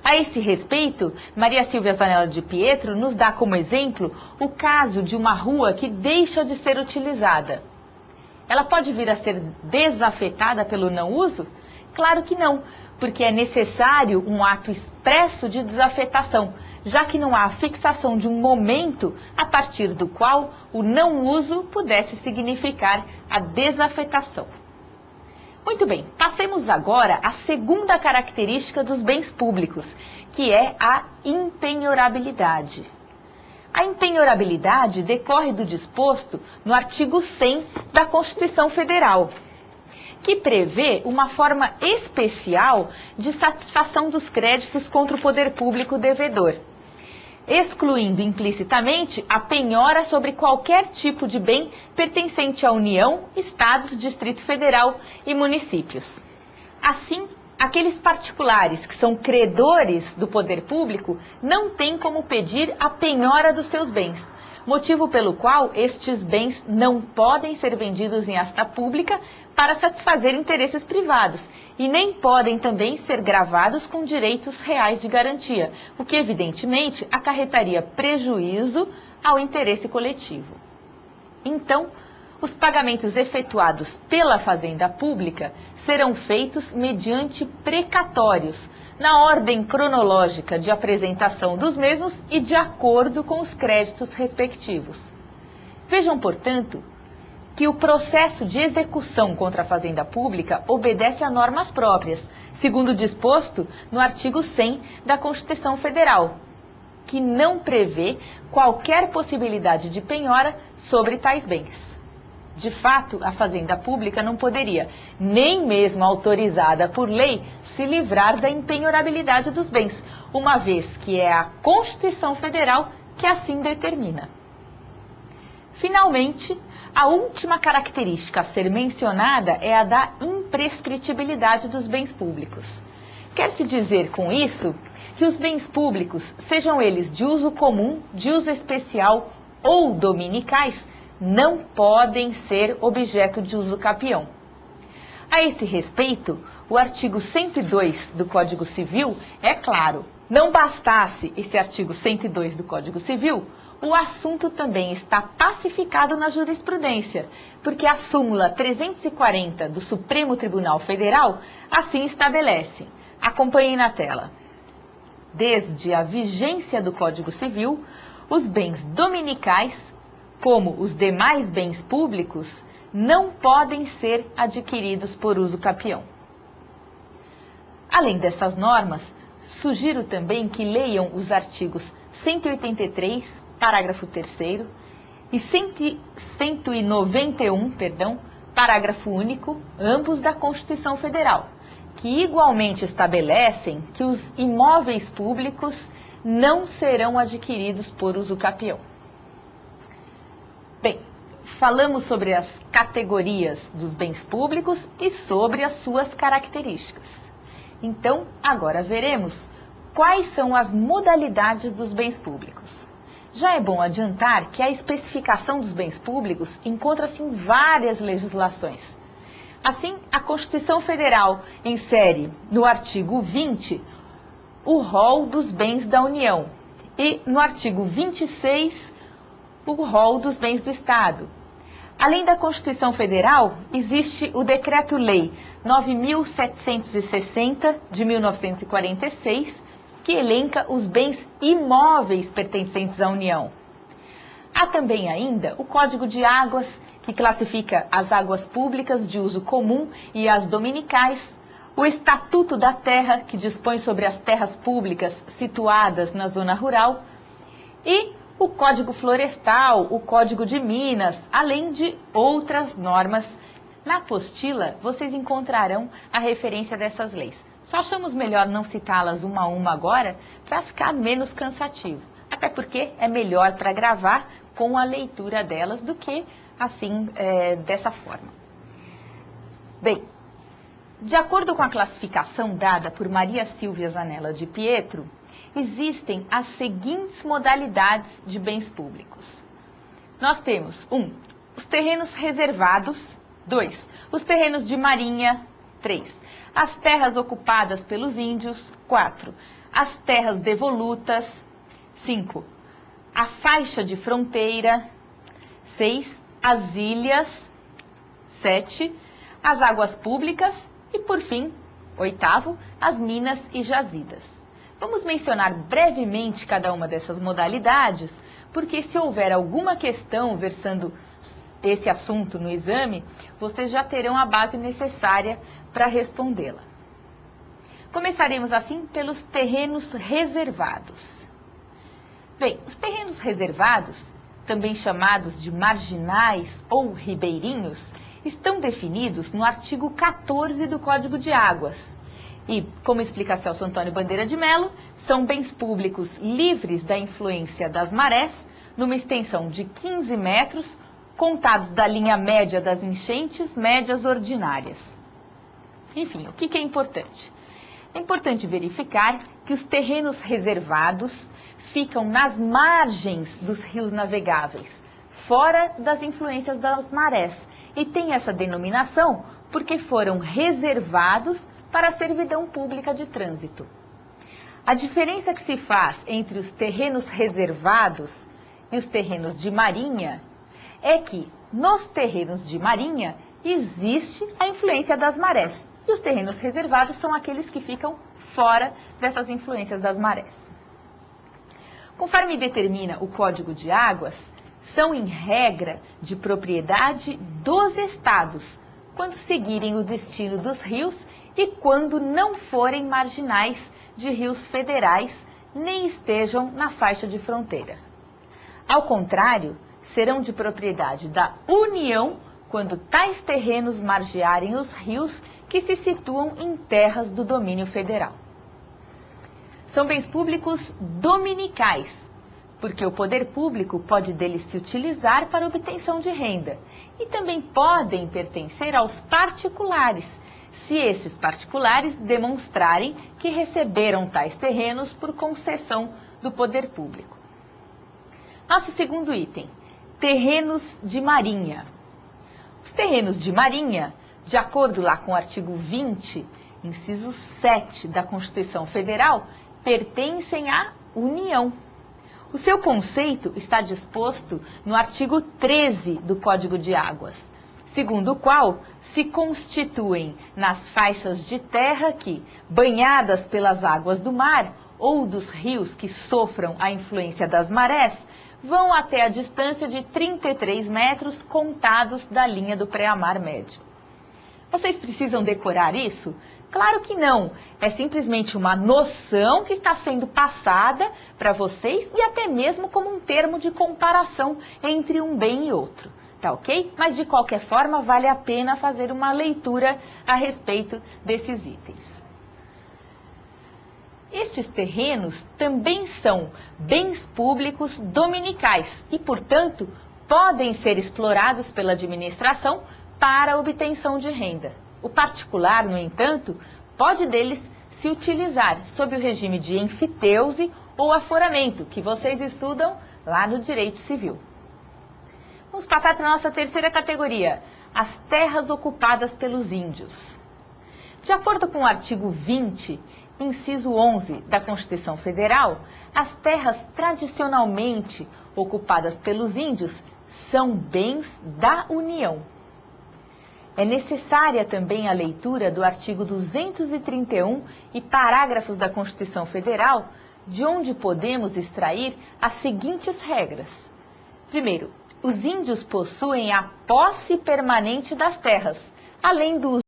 A esse respeito, Maria Silvia Zanella de Pietro nos dá como exemplo o caso de uma rua que deixa de ser utilizada. Ela pode vir a ser desafetada pelo não uso? Claro que não, porque é necessário um ato expresso de desafetação, já que não há a fixação de um momento a partir do qual o não uso pudesse significar a desafetação. Muito bem, passemos agora à segunda característica dos bens públicos, que é a impenhorabilidade. A impenhorabilidade decorre do disposto no artigo 100 da Constituição Federal, que prevê uma forma especial de satisfação dos créditos contra o poder público devedor, excluindo implicitamente a penhora sobre qualquer tipo de bem pertencente à União, Estados, Distrito Federal e municípios. Assim, aqueles particulares que são credores do poder público não têm como pedir a penhora dos seus bens, motivo pelo qual estes bens não podem ser vendidos em asta pública para satisfazer interesses privados e nem podem também ser gravados com direitos reais de garantia, o que evidentemente acarretaria prejuízo ao interesse coletivo. Então, os pagamentos efetuados pela Fazenda Pública serão feitos mediante precatórios, na ordem cronológica de apresentação dos mesmos e de acordo com os créditos respectivos. Vejam, portanto, que o processo de execução contra a Fazenda Pública obedece a normas próprias, segundo disposto no artigo 100 da Constituição Federal, que não prevê qualquer possibilidade de penhora sobre tais bens. De fato, a Fazenda Pública não poderia, nem mesmo autorizada por lei, se livrar da impenhorabilidade dos bens, uma vez que é a Constituição Federal que assim determina. Finalmente, a última característica a ser mencionada é a da imprescritibilidade dos bens públicos. Quer-se dizer com isso que os bens públicos, sejam eles de uso comum, de uso especial ou dominicais, não podem ser objeto de uso capião. A esse respeito, o artigo 102 do Código Civil é claro. Não bastasse esse artigo 102 do Código Civil, o assunto também está pacificado na jurisprudência, porque a súmula 340 do Supremo Tribunal Federal assim estabelece. Acompanhem na tela. Desde a vigência do Código Civil, os bens dominicais, como os demais bens públicos, não podem ser adquiridos por uso capião. Além dessas normas, sugiro também que leiam os artigos 183, parágrafo 3º, e 191, parágrafo único, ambos da Constituição Federal, que igualmente estabelecem que os imóveis públicos não serão adquiridos por uso capião. Bem, falamos sobre as categorias dos bens públicos e sobre as suas características. Então, agora veremos quais são as modalidades dos bens públicos. Já é bom adiantar que a especificação dos bens públicos encontra-se em várias legislações. Assim, a Constituição Federal insere no artigo 20 o rol dos bens da União e no artigo 26 o rol dos bens do Estado. Além da Constituição Federal, existe o Decreto-Lei 9.760 de 1946, que elenca os bens imóveis pertencentes à União. Há também ainda o Código de Águas, que classifica as águas públicas de uso comum e as dominicais, o Estatuto da Terra, que dispõe sobre as terras públicas situadas na zona rural, e o Código Florestal, o Código de Minas, além de outras normas. Na apostila, vocês encontrarão a referência dessas leis. Só achamos melhor não citá-las uma a uma agora, para ficar menos cansativo. Até porque é melhor para gravar com a leitura delas do que assim, dessa forma. Bem, de acordo com a classificação dada por Maria Silvia Zanella de Pietro, existem as seguintes modalidades de bens públicos. Nós temos 1. Os terrenos reservados. 2. Os terrenos de marinha. 3. As terras ocupadas pelos índios. 4. as terras devolutas. 5. A faixa de fronteira. 6. As ilhas. 7. As águas públicas. E, por fim, 8º, as minas e jazidas. Vamos mencionar brevemente cada uma dessas modalidades, porque se houver alguma questão versando esse assunto no exame, vocês já terão a base necessária para respondê-la. Começaremos assim pelos terrenos reservados. Bem, os terrenos reservados, também chamados de marginais ou ribeirinhos, estão definidos no artigo 14 do Código de Águas. E, como explica Celso Antônio Bandeira de Mello, são bens públicos livres da influência das marés, numa extensão de 15 metros, contados da linha média das enchentes médias ordinárias. Enfim, o que é importante? É importante verificar que os terrenos reservados ficam nas margens dos rios navegáveis, fora das influências das marés, e tem essa denominação porque foram reservados para a servidão pública de trânsito. A diferença que se faz entre os terrenos reservados e os terrenos de marinha é que nos terrenos de marinha existe a influência das marés e os terrenos reservados são aqueles que ficam fora dessas influências das marés. Conforme determina o Código de Águas, são em regra de propriedade dos estados, quando seguirem o destino dos rios e quando não forem marginais de rios federais, nem estejam na faixa de fronteira. Ao contrário, serão de propriedade da União quando tais terrenos margearem os rios que se situam em terras do domínio federal. São bens públicos dominicais, porque o poder público pode deles se utilizar para obtenção de renda e também podem pertencer aos particulares, se esses particulares demonstrarem que receberam tais terrenos por concessão do poder público. Nosso segundo item, terrenos de marinha. Os terrenos de marinha, de acordo lá com o artigo 20, inciso 7 da Constituição Federal, pertencem à União. O seu conceito está disposto no artigo 13 do Código de Águas, segundo o qual se constituem nas faixas de terra que, banhadas pelas águas do mar ou dos rios que sofram a influência das marés, vão até a distância de 33 metros contados da linha do pré-mar médio. Vocês precisam decorar isso? Claro que não. É simplesmente uma noção que está sendo passada para vocês e até mesmo como um termo de comparação entre um bem e outro. Tá ok? Mas de qualquer forma, vale a pena fazer uma leitura a respeito desses itens. Estes terrenos também são bens públicos dominicais e, portanto, podem ser explorados pela administração para a obtenção de renda. O particular, no entanto, pode deles se utilizar sob o regime de enfiteuse ou aforamento, que vocês estudam lá no Direito Civil. Vamos passar para a nossa terceira categoria, as terras ocupadas pelos índios. De acordo com o artigo 20, inciso 11 da Constituição Federal, as terras tradicionalmente ocupadas pelos índios são bens da União. É necessária também a leitura do artigo 231 e parágrafos da Constituição Federal, de onde podemos extrair as seguintes regras. Primeiro, os índios possuem a posse permanente das terras, além do